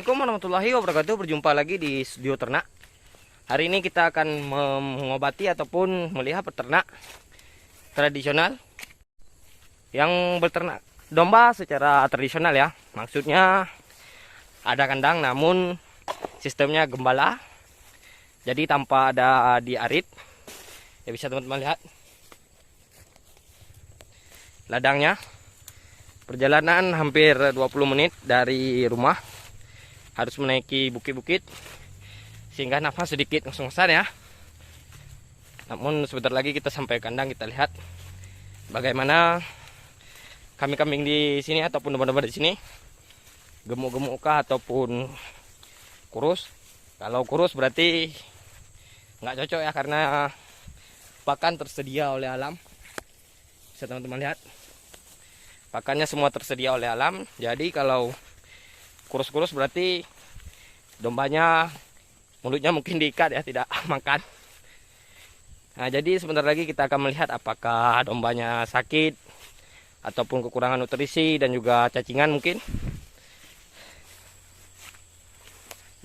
Assalamualaikum warahmatullahi wabarakatuh. Berjumpa lagi di studio ternak. Hari ini kita akan mengobati ataupun melihat peternak tradisional yang beternak domba secara tradisional ya. Maksudnya ada kandang namun sistemnya gembala. Jadi tanpa ada diarit. Ya bisa teman-teman lihat ladangnya. Perjalanan hampir 20 menit dari rumah, harus menaiki bukit-bukit sehingga nafas sedikit ngos-ngosan ya. Namun sebentar lagi kita sampai kandang, kita lihat bagaimana kambing-kambing di sini ataupun domba-domba di sini, gemuk-gemuk kah ataupun kurus. Kalau kurus berarti nggak cocok ya, karena pakan tersedia oleh alam. Bisa teman-teman lihat, pakannya semua tersedia oleh alam. Jadi kalau kurus-kurus berarti dombanya mulutnya mungkin diikat ya, tidak makan. Nah, jadi sebentar lagi kita akan melihat apakah dombanya sakit ataupun kekurangan nutrisi dan juga cacingan mungkin.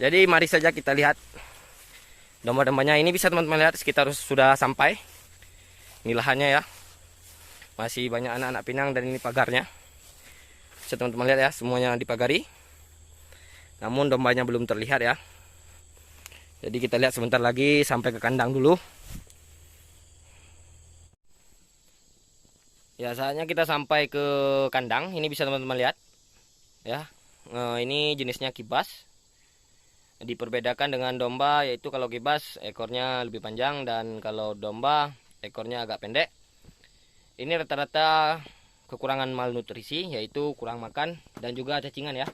Jadi mari saja kita lihat domba-dombanya. Ini bisa teman-teman lihat sekitar sudah sampai. Ini lahannya ya. Masih banyak anak-anak pinang dan ini pagarnya. Bisa teman-teman lihat ya, semuanya dipagari. Namun dombanya belum terlihat ya. Jadi kita lihat sebentar lagi sampai ke kandang dulu. Ya, saatnya kita sampai ke kandang. Ini bisa teman-teman lihat ya. Ini jenisnya kibas. Diperbedakan dengan domba, yaitu kalau kibas ekornya lebih panjang dan kalau domba ekornya agak pendek. Ini rata-rata kekurangan malnutrisi, yaitu kurang makan dan juga cacingan ya.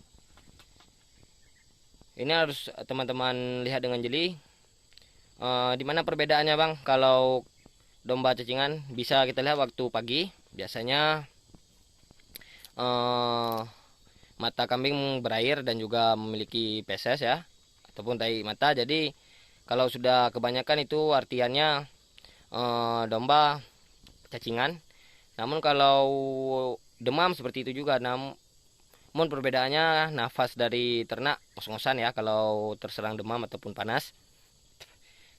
Ini harus teman-teman lihat dengan jeli. Di mana perbedaannya bang? Kalau domba cacingan bisa kita lihat waktu pagi. Biasanya mata kambing berair dan juga memiliki peses ya, ataupun tai mata. Jadi kalau sudah kebanyakan itu artiannya domba cacingan. Namun kalau demam seperti itu juga. Namun perbedaannya nafas dari ternak ngos-ngosan ya kalau terserang demam ataupun panas.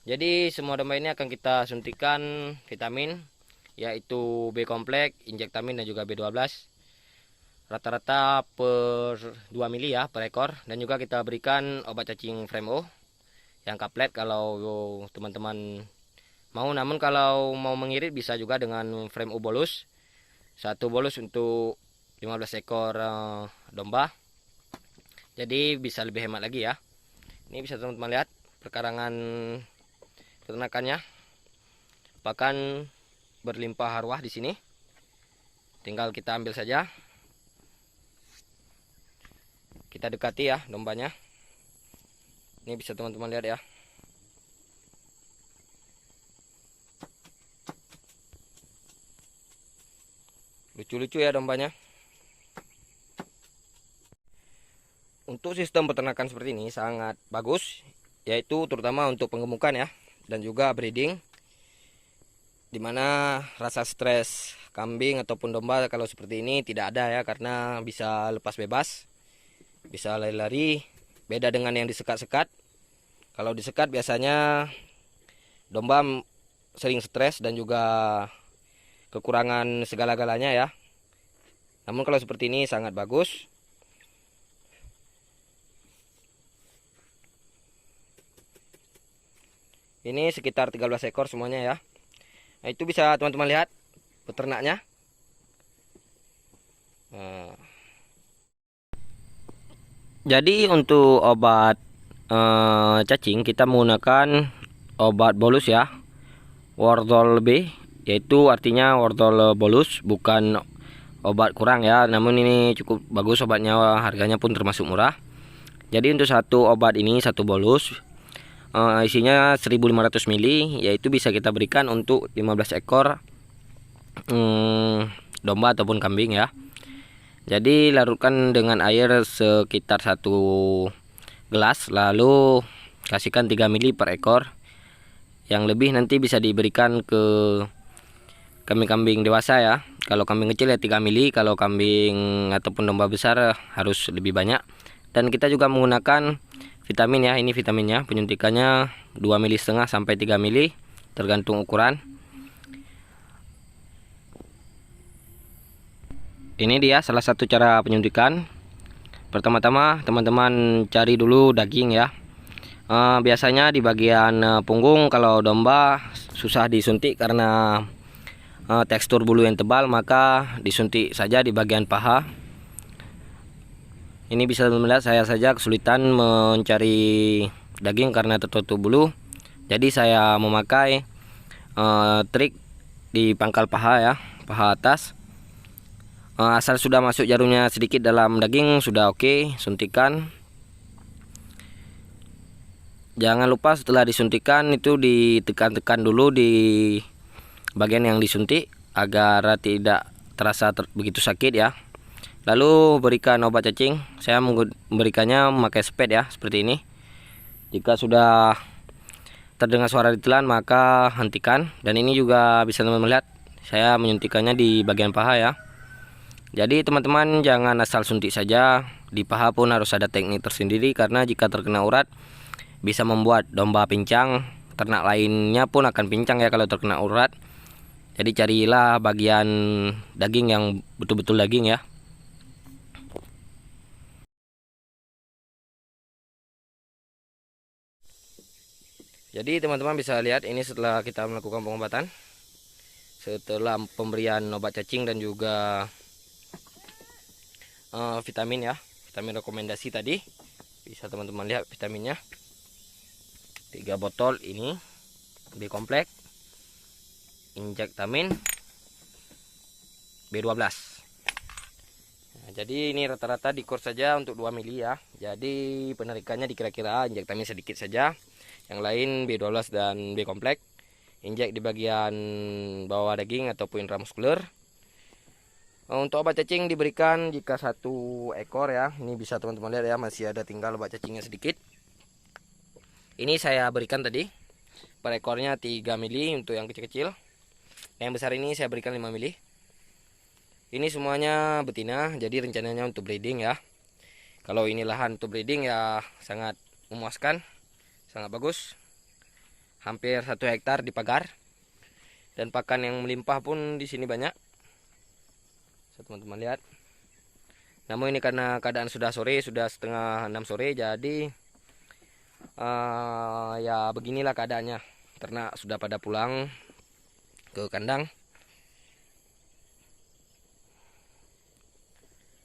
Jadi semua domba ini akan kita suntikan vitamin, yaitu B kompleks, injektamin dan juga B12. Rata-rata per 2 mili ya per ekor. Dan juga kita berikan obat cacing Frame O yang kaplet kalau teman-teman mau. Namun kalau mau mengirit bisa juga dengan Frame O bolus. Satu bolus untuk 15 ekor domba. Jadi bisa lebih hemat lagi ya. Ini bisa teman-teman lihat perkarangan peternakannya. Pakan berlimpah ruah di sini. Tinggal kita ambil saja. Kita dekati ya dombanya. Ini bisa teman-teman lihat ya. Lucu-lucu ya dombanya. Untuk sistem peternakan seperti ini sangat bagus, yaitu terutama untuk penggemukan ya, dan juga breeding, dimana rasa stres kambing ataupun domba kalau seperti ini tidak ada ya, karena bisa lepas bebas, bisa lari-lari. Beda dengan yang disekat-sekat. Kalau disekat biasanya domba sering stres dan juga kekurangan segala-galanya ya. Namun kalau seperti ini sangat bagus. Ini sekitar 13 ekor semuanya ya. Nah, itu bisa teman-teman lihat peternaknya. Jadi untuk obat cacing kita menggunakan obat bolus ya, Wortel B, yaitu artinya wortel bolus, bukan obat kurang ya. Namun ini cukup bagus obatnya, harganya pun termasuk murah. Jadi untuk satu obat ini, satu bolus, isinya 1500 ml, yaitu bisa kita berikan untuk 15 ekor domba ataupun kambing ya. Jadi larutkan dengan air sekitar 1 gelas, lalu kasihkan 3 ml per ekor. Yang lebih nanti bisa diberikan ke kambing-kambing dewasa ya. Kalau kambing kecil ya 3 mili, kalau kambing ataupun domba besar harus lebih banyak. Dan kita juga menggunakan vitamin ya. Ini vitaminnya, penyuntikannya 2,5 mili sampai 3 mili tergantung ukuran. Ini dia salah satu cara penyuntikan. Pertama-tama teman-teman cari dulu daging ya. Biasanya di bagian punggung kalau domba susah disuntik karena tekstur bulu yang tebal, maka disuntik saja di bagian paha. Ini bisa melihat saya saja kesulitan mencari daging karena tertutup bulu. Jadi saya memakai trik di pangkal paha ya, paha atas. Asal sudah masuk jarumnya sedikit dalam daging sudah oke, suntikan. Jangan lupa setelah disuntikan itu ditekan-tekan dulu di bagian yang disuntik agar tidak terasa begitu sakit ya. Lalu berikan obat cacing. Saya memberikannya memakai spet ya, seperti ini. Jika sudah terdengar suara ditelan maka hentikan. Dan ini juga bisa teman-teman melihat saya menyuntikannya di bagian paha ya. Jadi teman-teman jangan asal suntik saja, di paha pun harus ada teknik tersendiri karena jika terkena urat bisa membuat domba pincang, ternak lainnya pun akan pincang ya kalau terkena urat. Jadi carilah bagian daging yang betul-betul daging ya. Jadi teman-teman bisa lihat ini setelah kita melakukan pengobatan, setelah pemberian obat cacing dan juga vitamin ya, vitamin rekomendasi tadi. Bisa teman-teman lihat vitaminnya 3 botol ini B-kompleks, injektamin B12. Nah, jadi ini rata-rata dikur saja untuk 2 mili ya. Jadi penarikannya dikira-kira injektamin sedikit saja, yang lain B12 dan B-kompleks. Injek di bagian bawah daging ataupun intramuskuler. Untuk obat cacing diberikan jika 1 ekor ya. Ini bisa teman-teman lihat ya, masih ada tinggal obat cacingnya sedikit. Ini saya berikan tadi per ekornya 3 mili untuk yang kecil-kecil. Yang besar ini saya berikan 5 mili. Ini semuanya betina, jadi rencananya untuk breeding ya. Kalau ini lahan untuk breeding ya sangat memuaskan, sangat bagus. Hampir 1 hektar dipagar. Dan pakan yang melimpah pun di sini banyak. Teman-teman lihat. Namun ini karena keadaan sudah sore, sudah setengah 6 sore, jadi ya beginilah keadaannya. Ternak sudah pada pulang ke kandang.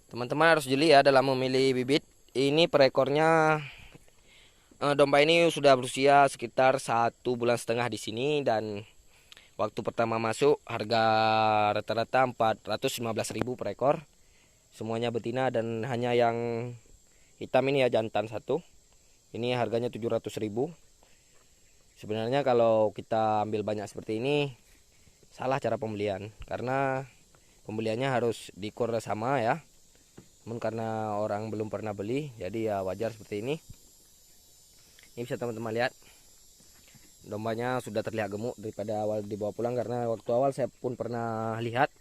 Teman-teman harus jeli ya dalam memilih bibit. Ini per ekornya domba ini sudah berusia sekitar 1,5 bulan di sini, dan waktu pertama masuk harga rata-rata 415.000 per ekor. Semuanya betina dan hanya yang hitam ini ya jantan satu. Ini harganya 700.000. Sebenarnya kalau kita ambil banyak seperti ini salah cara pembelian, karena pembeliannya harus dikur sama ya. Namun karena orang belum pernah beli, jadi ya wajar seperti ini. Ini bisa teman-teman lihat. Dombanya sudah terlihat gemuk daripada awal dibawa pulang, karena waktu awal saya pun pernah lihat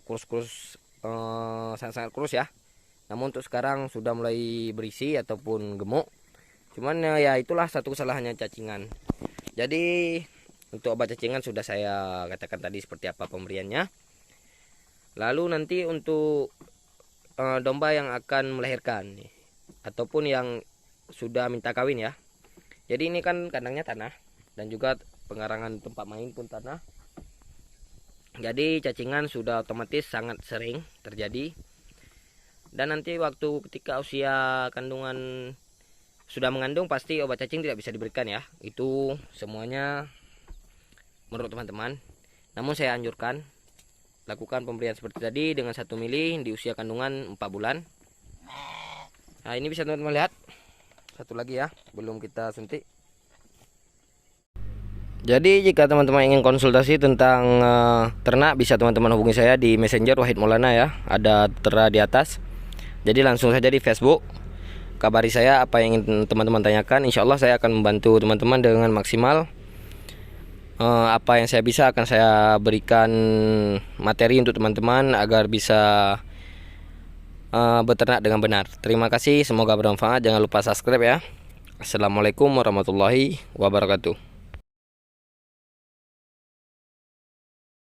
kurus-kurus, sangat-sangat kurus ya. Namun untuk sekarang sudah mulai berisi ataupun gemuk. Cuman ya itulah satu kesalahannya cacingan. Jadi untuk obat cacingan sudah saya katakan tadi seperti apa pemberiannya. Lalu nanti untuk domba yang akan melahirkan nih, ataupun yang sudah minta kawin ya. Jadi ini kan kandangnya tanah dan juga pengarangan tempat main pun tanah. Jadi cacingan sudah otomatis sangat sering terjadi. Dan nanti waktu ketika usia kandungan sudah mengandung, pasti obat cacing tidak bisa diberikan ya. Itu semuanya menurut teman-teman. Namun saya anjurkan lakukan pemberian seperti tadi dengan 1 mili di usia kandungan 4 bulan. Nah ini bisa teman-teman lihat. Satu lagi ya, belum kita suntik. Jadi jika teman-teman ingin konsultasi tentang ternak, bisa teman-teman hubungi saya di Messenger Wahid Maulana ya, ada tertera di atas. Jadi langsung saja di Facebook, kabari saya apa yang ingin teman-teman tanyakan. Insya Allah saya akan membantu teman-teman dengan maksimal. Apa yang saya bisa akan saya berikan materi untuk teman-teman agar bisa beternak dengan benar. Terima kasih, semoga bermanfaat. Jangan lupa subscribe ya. Assalamualaikum warahmatullahi wabarakatuh.